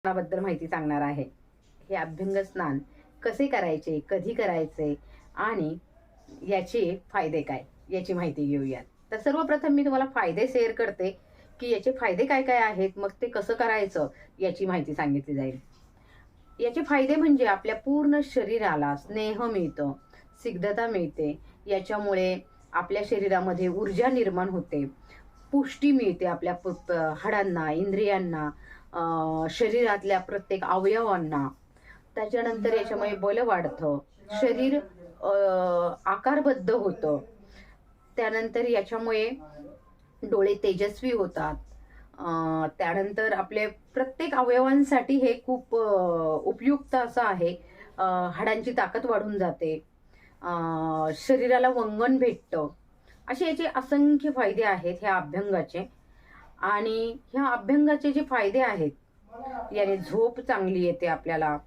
बद्दल माहिती सांगणार आहे। हे अभ्यंग स्नान कसे करायचे, कधी करायचे आणि याचे फायदे काय याची माहिती घेऊयात। तर सर्वप्रथम मी तुम्हाला फायदे शेअर करते की याचे फायदे काय काय आहेत, मग ते कसं करायचं याची माहिती सांगितली जाईल। याचे फायदे म्हणजे आपल्या पूर्ण शरीराला स्नेह मिळतं, स्निग्धता मिळते। याच्यामुळे आपल्या शरीरामध्ये ऊर्जा निर्माण होते, पुष्टी मिळते आपल्या हाडांना, इंद्रियांना, शरीरातल्या प्रत्येक अवयवांना। त्याच्यानंतर याच्यामुळे बल वाढतं, शरीर आकारबद्ध होतं। त्यानंतर याच्यामुळे डोळे तेजस्वी होतात। त्यानंतर आपले प्रत्येक अवयवांसाठी हे खूप उपयुक्त असं आहे। हाडांची ताकद वाढून जाते, शरीराला वंगण भेटतं। असे याचे असंख्य फायदे आहेत ह्या अभ्यंगाचे। आणि ह्या अभ्यंगाचे जे फायदे आहेत, याने झोप चांगली येते आपल्याला।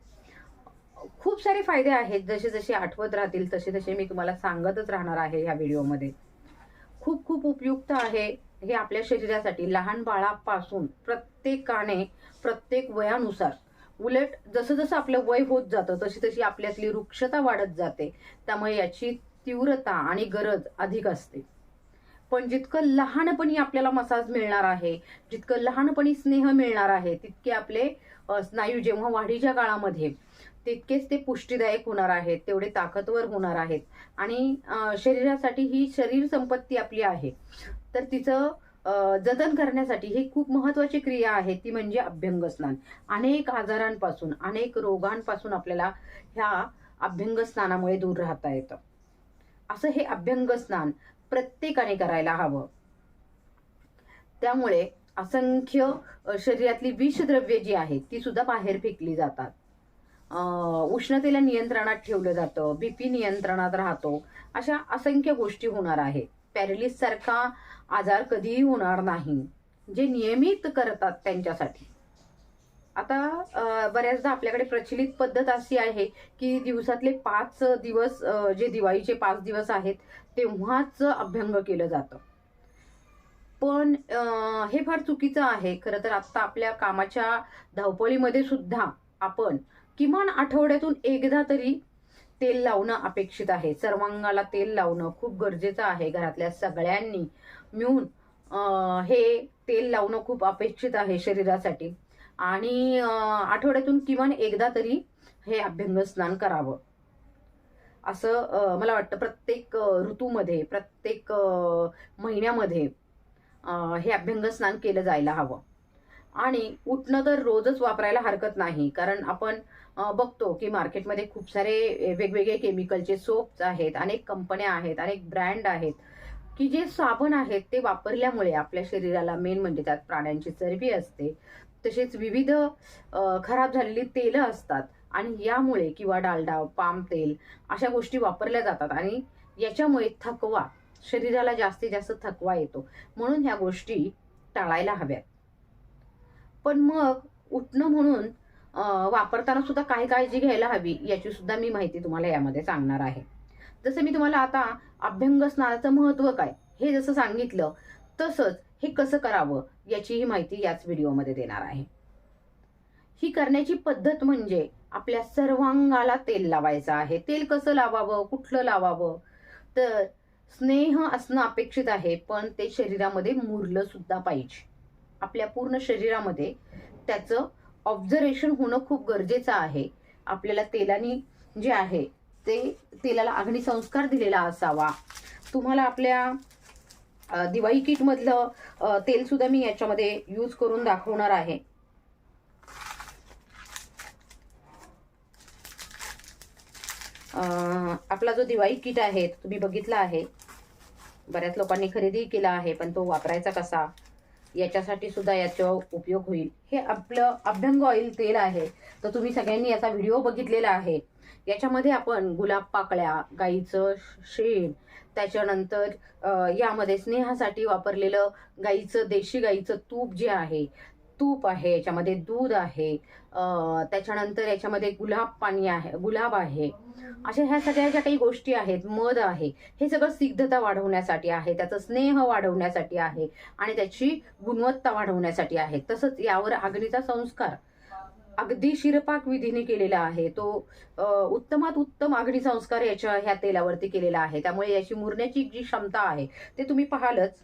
खूप सारे फायदे आहेत, जसे जसे आठवत राहतील तसे तसे मी तुम्हाला सांगतच राहणार आहे ह्या व्हिडिओमध्ये। खूप खूप उपयुक्त आहे हे आपल्या शरीरासाठी, लहान बाळापासून प्रत्येकाने, प्रत्येक वयानुसार। उलट जसं जसं आपलं वय होत जातं तशी तशी आपल्यातली वृक्षता वाढत जाते, त्यामुळे याची तीव्रता आणि गरज अधिक असते। पण जितकं लहानपणी आपल्याला मसाज मिळणार आहे, जितकं लहानपणी स्नेह मिळणार आहे, तितके आपले स्नायू जेव्हा वाढीच्या काळामध्ये तितकेच ते पुष्टीदायक होणार आहेत, तेवढे ताकदवर होणार आहेत। आणि शरीरासाठी ही शरीर संपत्ती आपली आहे, तर तिचं जतन करण्यासाठी ही खूप महत्वाची क्रिया आहे, ती म्हणजे अभ्यंग स्नान। अनेक आजारांपासून, अनेक रोगांपासून आपल्याला ह्या अभ्यंग स्नानामुळे दूर राहता येतं। असं हे अभ्यंग स्नान प्रत्येकाने करायला हवं। त्यामुळे असंख्य शरीरातली विषद्रव्ये जी आहेत ती सुद्धा बाहेर फेकली जातात। उष्णतेला नियंत्रणात ठेवलं जातं, बीपी नियंत्रणात राहतो। अशा असंख्य गोष्टी होणार आहेत। पॅरालिसिस सारखा आजार कधीही होणार नाही, जे नियमित करतात त्यांच्यासाठी। आता बऱ्याचदा आपल्याकडे प्रचलित पद्धत अशी आहे की दिवसातले 5 दिवस, जे दिवाळीचे 5 दिवस आहेत तेव्हाच अभ्यंग केलं जातं। पण हे फार चुकीचं आहे खरं तर। आता आपल्या कामाच्या धावपळीमध्ये सुद्धा आपण किमान आठवड्यातून एकदा तरी तेल लावणं अपेक्षित आहे। सर्वांगाला तेल लावणं खूप गरजेचं आहे। घरातल्या सगळ्यांनी मिळून हे तेल लावणं खूप अपेक्षित आहे शरीरासाठी। आणि आठवड्यातून किमान एकदा तरी हे अभ्यंग स्नान करावं, असं मला वाटतं। प्रत्येक ऋतूमध्ये, प्रत्येक महिन्यामध्ये हे अभ्यंग स्नान केलं जायला हवं। आणि उठणं तर रोजच वापरायला हरकत नाही, कारण आपण बघतो की मार्केटमध्ये खूप सारे वेगवेगळे केमिकलचे सोप्स आहेत, अनेक कंपन्या आहेत, अनेक ब्रँड आहेत की जे साबण आहेत ते वापरल्यामुळे आपल्या शरीराला, मेन म्हणजे त्यात प्राण्यांची चरबी असते, तसेच विविध खराब झालेली तेलं असतात। आणि यामुळे किंवा डालडा, पाम तेल अशा गोष्टी वापरल्या जातात आणि याच्यामुळे थकवा, शरीराला जास्तीत जास्त थकवा येतो। म्हणून ह्या गोष्टी टाळायला हव्यात। पण मग उठणं म्हणून वापरताना सुद्धा काय काळजी घ्यायला हवी याची सुद्धा मी माहिती तुम्हाला यामध्ये सांगणार आहे। जसं मी तुम्हाला आता अभ्यंग स्नानाचं महत्व काय हे जसं सांगितलं, तसंच हे कसं करावं याचीही माहिती याच व्हिडिओमध्ये देणार आहे। ही करण्याची पद्धत म्हणजे आपल्या सर्वांगाला तेल लावायचं आहे। तेल कसं लावावं, कुठलं लावावं, तर स्नेह असणं अपेक्षित आहे, पण ते शरीरामध्ये मुरलं सुद्धा पाहिजे। आपल्या पूर्ण शरीरामध्ये त्याचं ऑब्झर्वेशन होणं खूप गरजेचं आहे। आपल्याला तेलाने जे आहे ते तेलाला अग्निसंस्कार दिलेला असावा। तुम्हाला आपल्या दिवाळी किट मधलं तेल सुद्धा मी याच्यामध्ये यूज करून दाखवणार आहे। आपला जो दिवाळी किट आहे तुम्ही बघितला आहे, बऱ्याच लोकांनी खरेदी केला आहे, पण तो वापरायचा कसा याच्यासाठी सुद्धा याचा उपयोग होईल। हे आपलं अभ्यंग ऑइल तेल आहे, तर तुम्ही सगळ्यांनी याचा व्हिडिओ बघितलेला आहे। याच्यामध्ये आपण गुलाब पाकळ्या, गाईचं शेण, त्याच्यानंतर यामध्ये स्नेहासाठी वापरलेलं गाईचं, देशी गाईचं तूप जे आहे, तूप आहे, याच्यामध्ये दूध आहे, त्याच्यानंतर याच्यामध्ये गुलाब पाणी आहे, गुलाब आहे, अशा ह्या सगळ्या ज्या काही गोष्टी आहेत, मध आहे, हे सगळं स्निग्धता वाढवण्यासाठी आहे, त्याचा स्नेह वाढवण्यासाठी आहे आणि त्याची गुणवत्ता वाढवण्यासाठी आहे। तसंच यावर अग्नीचा संस्कार अगदी शिरपाक विधीने केलेला आहे तो. उत्तमात उत्तम अग्नी संस्कार ह्या तेलावरती केलेला आहे. त्यामुळे याची मुरण्याची जी क्षमता आहे ते तुम्ही पाहालच.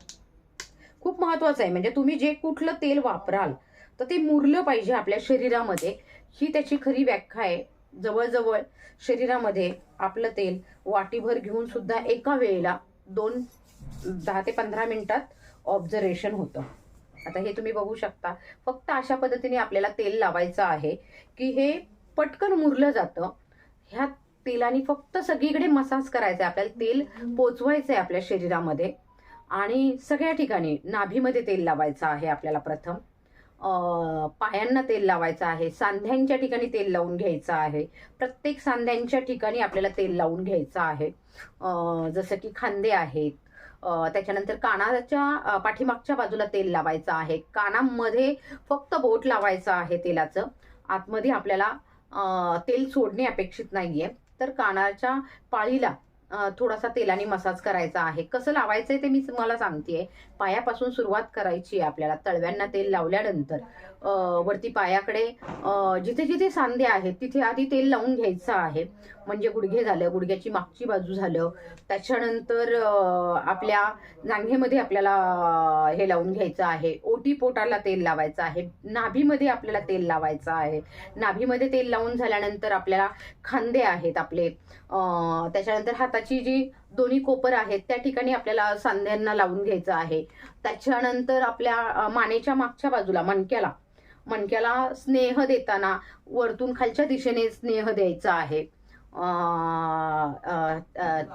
खूप महत्वाचं आहे. म्हणजे तुम्ही जे कुठलं तेल वापराल तर ते मुरलं पाहिजे आपल्या शरीरामध्ये, ही त्याची खरी व्याख्या आहे. जवळजवळ शरीरामध्ये आपलं तेल वाटीभर घेऊन सुद्धा एका वेळेला 10 ते 15 मिनिटात ऑब्झर्वेशन होतं. आता हे तुम्ही बघू शकता. फक्त अशा पद्धतीने आपल्याला तेल लावायचं आहे की हे पटकन मुरलं जातं. ह्या तेलाने फक्त सगळीकडे मसाज करायचा आहे. आपल्याला तेल पोचवायचं आहे आपल्या शरीरामध्ये आणि सगळ्या ठिकाणी. नाभीमध्ये तेल लावायचं आहे आपल्याला प्रथम, पायांना तेल लावायचं आहे, सांध्यांच्या ठिकाणी तेल लावून घ्यायचं आहे. प्रत्येक सांध्यांच्या ठिकाणी आपल्याला तेल लावून घ्यायचं आहे. जसं की खांदे आहेत, त्याच्यानंतर कानाच्या पाठीमागच्या बाजूला तेल लावायचं आहे. कानामध्ये फक्त बोट लावायचं आहे तेलाचं. आतमध्ये आपल्याला तेल सोडणे अपेक्षित नाहीये. तर कानाच्या पाळीला थोडासा तेलाने मसाज करायचा आहे. कसं लावायचंय ते मी तुम्हाला सांगतेय. पायापासून सुरुवात करायची आहे आपल्याला. तळव्यांना तेल लावल्यानंतर वरती पायाकडे जिथे जिथे सांधे आहेत तिथे आधी तेल लावून घ्यायचं आहे. म्हणजे गुडघे झालं, गुडघ्याची मागची बाजू झालं. त्याच्यानंतर आपल्या जांघेमध्ये आपल्याला हे लावून घ्यायचं आहे. ओटीपोटाला तेल लावायचं आहे. नाभीमध्ये आपल्याला तेल लावायचं आहे. नाभीमध्ये तेल लावून झाल्यानंतर आपल्याला खांदे आहेत आपले, त्याच्यानंतर हाताची जी दोन्ही कोपर आहेत त्या ठिकाणी आपल्याला सांध्यांना लावून घ्यायचं आहे. त्याच्यानंतर आपल्या मानेच्या मागच्या बाजूला मणक्याला स्नेह देताना वरतून खालच्या दिशेने स्नेह द्यायचा आहे.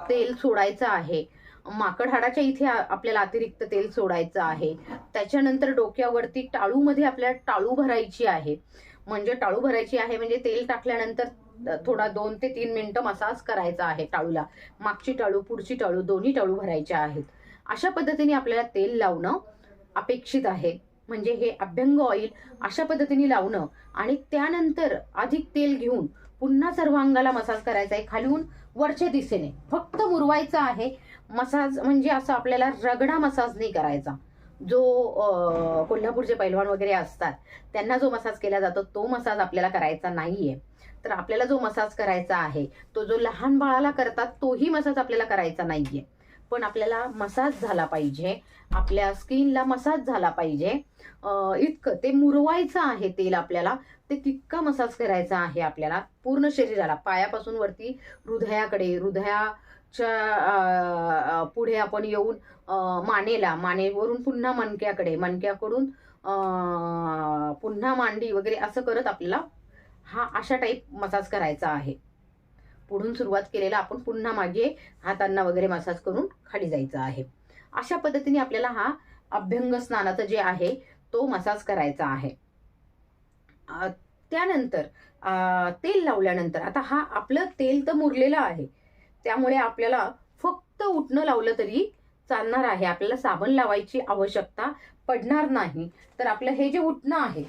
तेल सोडायचं आहे. माकड हाडाच्या इथे आपल्याला अतिरिक्त तेल सोडायचं आहे. त्याच्यानंतर डोक्यावरती टाळूमध्ये आपल्याला टाळू भरायची आहे. म्हणजे तेल टाकल्यानंतर थोडा 2 ते 3 मिनिटं मसाज करायचा आहे टाळूला. मागची टाळू, पुढची टाळू, दोन्ही टाळू भरायचे आहेत. अशा पद्धतीने आपल्याला तेल लावणं अपेक्षित आहे. म्हणजे हे अभ्यंग ऑइल अशा पद्धतीने लावणं आणि त्यानंतर अधिक तेल घेऊन पुन्हा सर्वांगाला मसाज करायचा आहे. खालून वरच्या दिशेने फक्त मुरवायचा आहे. मसाज म्हणजे असं आपल्याला रगडा मसाज नाही करायचा. जो कोल्हापूरचे पैलवान वगैरे असतात त्यांना जो मसाज केला जातो तो मसाज आपल्याला करायचा नाहीये. तर आपल्याला जो मसाज करायचा आहे तो जो लहान बाळाला करतात तोही मसाज आपल्याला करायचा नाहीये. पण आपल्याला मसाज झाला पाहिजे, आपल्या स्किनला मसाज झाला पाहिजे, इतकं ते मुरवायचं आहे तेल आपल्याला. ते तितका मसाज करायचा आहे आपल्याला पूर्ण शरीराला, पायापासून वरती हृदयाच्या पुढे आपण येऊन मानेवरून पुन्हा मणक्याकडून पुन्हा मांडी वगैरे असं करत आपल्याला अशा टाईप मसाज करायचा आहे. पुढून सुरुवात केलेला आपण पुन्हा मागे हातांना वगैरे मसाज करून खाली जायचं आहे. अशा पद्धतीने आपल्याला हा अभ्यंग स्नानाचं जे आहे तो मसाज करायचा आहे. त्यानंतर तेल लावल्यानंतर आता आपलं तेल तर मुरलेलं आहे, त्यामुळे आपल्याला फक्त उठणं लावलं तरी चालणार आहे. आपल्याला साबण लावायची आवश्यकता पडणार नाही. तर आपलं हे जे उठणं आहे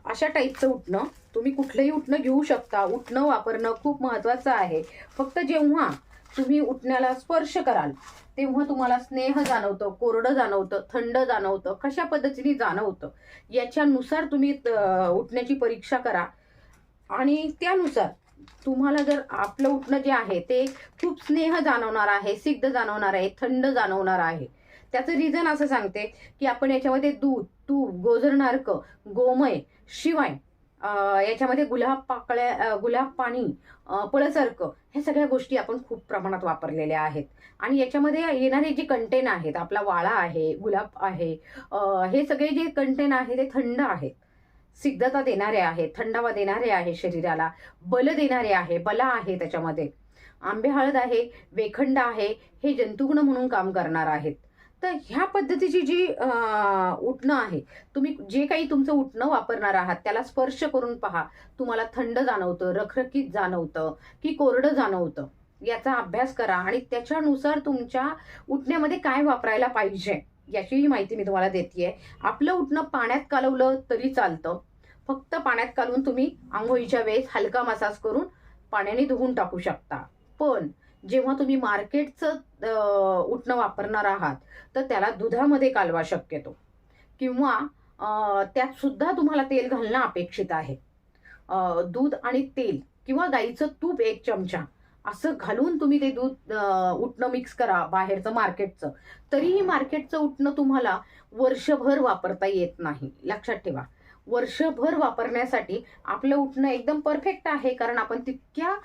अशा टाईपचं उठणं, तुम्ही कुठलंही उठणं घेऊ शकता. उठणं वापरणं खूप महत्वाचं आहे. फक्त जेव्हा तुम्ही उठण्याला स्पर्श कराल तेव्हा तुम्हाला स्नेह जाणवतं, कोरडं जाणवतं, थंड जाणवतं, कशा पद्धतीने जाणवतं याच्यानुसार तुम्ही उठण्याची परीक्षा करा. आणि त्यानुसार तुम्हाला जर आपलं उठणं जे आहे ते खूप स्नेह जाणवणार आहे, सिग्ध जाणवणार आहे, थंड जाणवणार आहे, त्याचं रिझन असं सांगते की आपण याच्यामध्ये दूध, तूप, गोजरनार्क, गोमय शिवाय याच्यामध्ये गुलाब पाणी, पळसर्क ह्या सगळ्या गोष्टी आपण खूप प्रमाणात वापरलेल्या आहेत. आणि याच्यामध्ये येणारे जे कंटेन आहेत, आपला वाळा आहे, गुलाब आहे, हे सगळे जे कंटेन आहे ते थंड आहेत, सिद्धता देणारे आहे, थंडावा देणारे आहे, शरीराला बल देणारे आहे, बला आहे त्याच्यामध्ये. आंबे हळद आहे, वेखंड आहे, हे जंतुगुण म्हणून काम करणार आहेत. तर ह्या पद्धतीची जी उठणं आहे, तुम्ही जे काही तुमचं उठणं वापरणार आहात त्याला स्पर्श करून पहा. तुम्हाला थंड जाणवतं, रखरखीत जाणवतं की कोरडं जाणवतं, याचा अभ्यास करा आणि त्याच्यानुसार तुमच्या उठण्यामध्ये काय वापरायला पाहिजे याचीही माहिती मी तुम्हाला देतेय. आपलं उठणं पाण्यात कालवलं तरी चालतं. फक्त पाण्यात कालवून तुम्ही आंघोळीच्या वेळेस हलका मसाज करून पाण्याने धुवून टाकू शकता. पण जेव्हा तुम्ही मार्केटचं उठणं वापरणार आहात तर त्याला दुधामध्ये कालवा शक्यतो, किंवा त्यात सुद्धा तुम्हाला तेल घालणं अपेक्षित आहे. दूध आणि तेल किंवा गाईचं तूप 1 चमचा असं घालून तुम्ही ते दूध उटणं मिक्स करा बाहेरचं मार्केटचं. तरीही मार्केटचं उटणं तुम्हाला वर्षभर वापरता येत नाही. लक्षात ठेवा. वर्षभर वापरण्यासाठी आपलं उटणं एकदम परफेक्ट आहे. कारण आपण तितक्या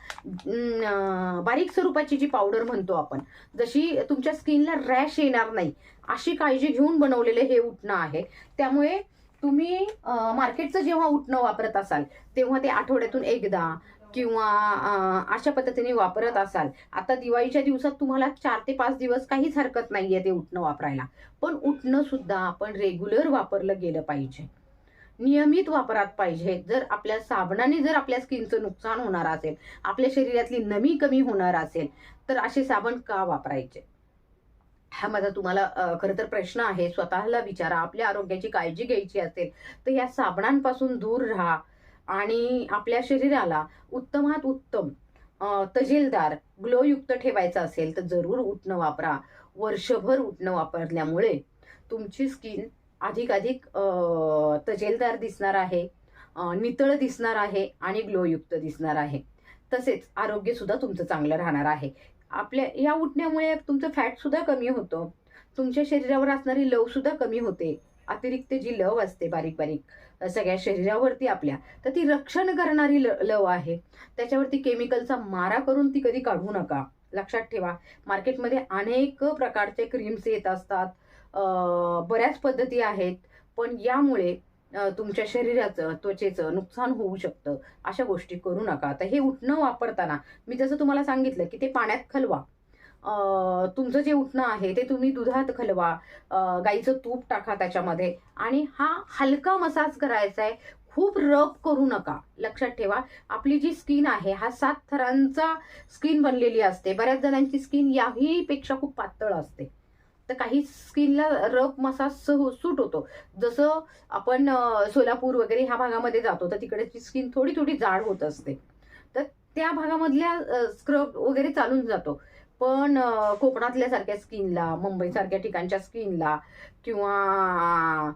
बारीक स्वरूपाची जी पावडर म्हणतो आपण, जशी तुमच्या स्किनला रॅश येणार नाही अशी काळजी घेऊन बनवलेलं हे उटणं आहे. त्यामुळे तुम्ही मार्केटचं जेव्हा उटणं वापरत असाल तेव्हा ते आठवड्यातून एकदा किंवा अशा पद्धतीने वापरत असाल. आता दिवाळीच्या दिवसात तुम्हाला 4 ते 5 दिवस काहीच हरकत नाहीये ते उटणं वापरायला. पण उटणं सुद्धा आपण रेग्युलर वापरलं गेलं पाहिजे. नियमित वापरात पाहिजे. जर आपल्या साबणाने जर आपल्या स्किनचं नुकसान होणार असेल, आपल्या शरीरातली नमी कमी होणार असेल, तर असे साबण का वापरायचे? हा माझा तुम्हाला खरं तर प्रश्न आहे. स्वतःला विचारा. आपल्या आरोग्याची काळजी घ्यायची असेल तर या साबणांपासून दूर राहा आणि आपल्या शरीराला उत्तमात उत्तम तजेलदार ग्लोयुक्त ठेवायचं असेल तर जरूर उटणं वापरा. वर्षभर उटणं वापरल्यामुळे तुमची स्किन अधिकाधिक तजेलदार दिसणार आहे, नितळ दिसणार आहे आणि ग्लोयुक्त दिसणार आहे. तसेच आरोग्य सुद्धा तुमचं चांगलं राहणार आहे. आपल्या या उठण्यामुळे तुमचं फॅट सुद्धा कमी होतं. तुमच्या शरीरावर असणारी लव सुद्धा कमी होते. अतिरिक्त जी लव असते बारीक बारीक सगळ्या शरीरावरती आपल्या, तर ती रक्षण करणारी लव आहे. त्याच्यावरती केमिकलचा मारा करून ती कधी काढू नका. लक्षात ठेवा. मार्केटमध्ये अनेक प्रकारचे क्रीम्स येत असतात. बऱ्याच पद्धती आहेत. पण यामुळे तुमच्या शरीराचं त्वचेचं नुकसान होऊ शकतं. अशा गोष्टी करू नका. तर हे उटणं वापरताना मी जसं तुम्हाला सांगितलं की ते पाण्यात खलवा. तुमचं जे उटणं आहे ते तुम्ही दुधात खलवा. गाईचं तूप टाका त्याच्यामध्ये आणि हा हलका मसाज करायचा आहे. खूप रब करू नका. लक्षात ठेवा. आपली जी स्किन आहे हा 7 थरांचा स्किन बनलेली असते. बऱ्याच जणांची स्किन याही पेक्षा खूप पातळ असते. तर काही स्किनला रब मसाज सूट होतो. जसं आपण सोलापूर वगैरे ह्या भागामध्ये जातो तर तिकडची स्किन थोडी थोडी जाड होत असते. तर त्या भागामधल्या स्क्रब वगैरे चालून जातो. पण कोकणातल्या सारख्या स्किनला, मुंबईसारख्या ठिकाणच्या स्किनला किंवा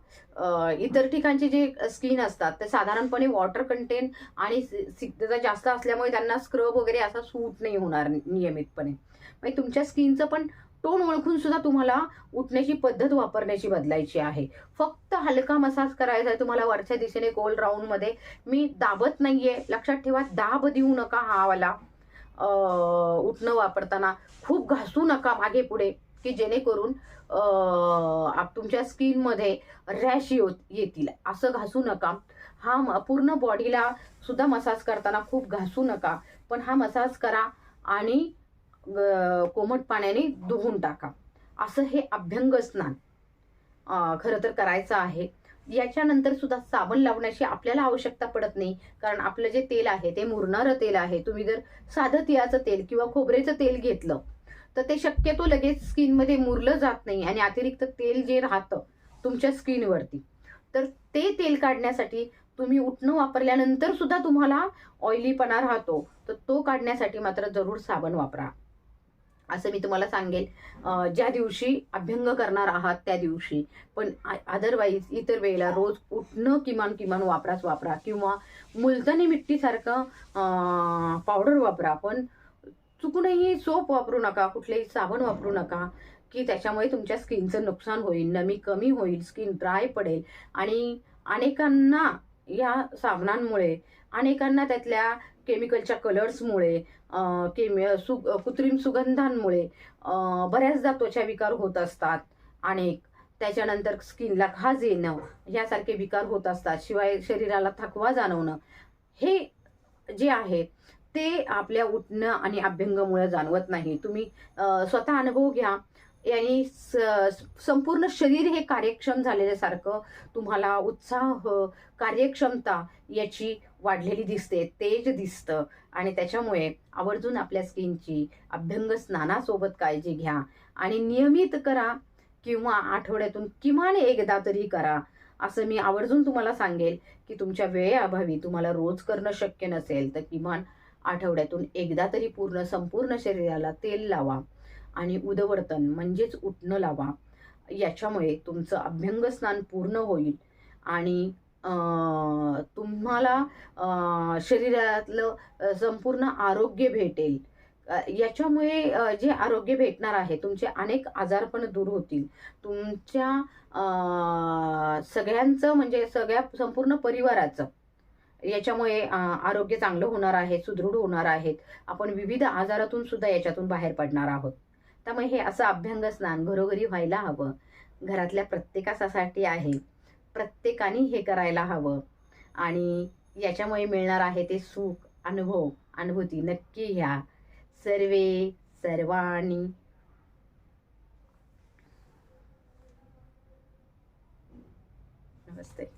इतर ठिकाणचे जे स्किन असतात ते साधारणपणे वॉटर कंटेंट आणि सिक्तता जास्त असल्यामुळे त्यांना स्क्रब वगैरे असा सूट नाही होणार नियमितपणे. म्हणजे तुमच्या स्किनचं पण टोन ओळखून सुद्धा तुम्हाला उठण्याची पद्धत वापरण्याची बदलायची आहे. फक्त हलका मसाज करायचा आहे तुम्हाला वरच्या दिशेने गोल राऊंड मध्ये. मी दाबत नाहीये. लक्षात ठेवा. दाब देऊ नका हा वाला उठणं वापरताना. खूप घासू नका मागे पुढे की जेणेकरून तुमच्या स्किन मध्ये रॅश येतील. असं घासू नका. हा पूर्ण बॉडीला सुद्धा मसाज करताना खूप घासू नका. पण हा मसाज करा आणि कोमट पाण्याने धुवून टाका. असं हे अभ्यंग स्नान खरं तर करायचं आहे. याच्यानंतर सुद्धा साबण लावण्याची आपल्याला आवश्यकता पडत नाही. कारण आपलं जे तेल आहे ते मुरणारं तेल आहे. तुम्ही जर साधं तिळाचं तेल किंवा खोबरेचं तेल घेतलं तर ते शक्यतो लगेच स्किनमध्ये मुरलं जात नाही आणि अतिरिक्त तेल जे राहतं तुमच्या स्किनवरती, तर ते तेल काढण्यासाठी तुम्ही उटणं वापरल्यानंतर सुद्धा तुम्हाला ऑइलीपणा राहतो, तर तो काढण्यासाठी मात्र जरूर साबण वापरा. असं मी तुम्हाला सांगेल. ज्या दिवशी अभ्यंग करणार आहात त्या दिवशी. पण अदरवाईज इतर वेळेला रोज उठणं किमान वापराच वापरा. किंवा मुलतानी मिट्टीसारखं पावडर वापरा. पण चुकूनही सोप वापरू नका, कुठलेही साबण वापरू नका की त्याच्यामुळे तुमच्या स्किनचं नुकसान होईल, नमी कमी होईल, स्किन ड्राय पडेल. आणि अनेकांना या साबणांमुळे, अनेकांना त्यातल्या केमिकलच्या कलर्समुळे, कृत्रिम सुगंधांमुळे बऱ्याचदा त्वचा विकार होत असतात. अनेक त्याच्यानंतर स्किनला खाज येणं यासारखे विकार होत असतात. शिवाय शरीराला थकवा जाणवणं हे जे आहे ते आपल्या उठणं आणि अभ्यंगामुळे जाणवत नाही. तुम्ही स्वतः अनुभव घ्या. यांनी संपूर्ण शरीर हे कार्यक्षम झालेल्यासारखं तुम्हाला उत्साह, कार्यक्षमता याची वाढलेली दिसते, तेज दिसतं. आणि त्याच्यामुळे आवर्जून आपल्या स्किनची अभ्यंग स्नानासोबत काळजी घ्या आणि नियमित करा किंवा आठवड्यातून किमान एकदा तरी करा. असं मी आवर्जून तुम्हाला सांगेल की तुमच्या वेळेअभावी तुम्हाला रोज करणं शक्य नसेल तर किमान आठवड्यातून एकदा तरी संपूर्ण शरीराला तेल लावा आणि उदवर्तन म्हणजेच उटणं लावा. याच्यामुळे तुमचं अभ्यंग स्नान पूर्ण होईल आणि तुम्हाला शरीरातलं संपूर्ण आरोग्य भेटेल. याच्यामुळे जे आरोग्य भेटणार आहे, तुमचे अनेक आजारपण दूर होतील. तुमच्या सगळ्यांचं म्हणजे सगळ्या संपूर्ण परिवाराचं याच्यामुळे आरोग्य चांगलं होणार आहे, सुदृढ होणार आहेत. आपण विविध आजारातून सुद्धा याच्यातून बाहेर पडणार आहोत. त्यामुळे हे असं अभ्यंग स्नान घरोघरी व्हायला हवं. घरातल्या प्रत्येकासाठी आहे. प्रत्येकाने हे करायला हवं आणि याच्यामुळे मिळणार आहे ते सुख, अनुभूती नक्की घ्या. सर्वे सर्वांनी नमस्ते.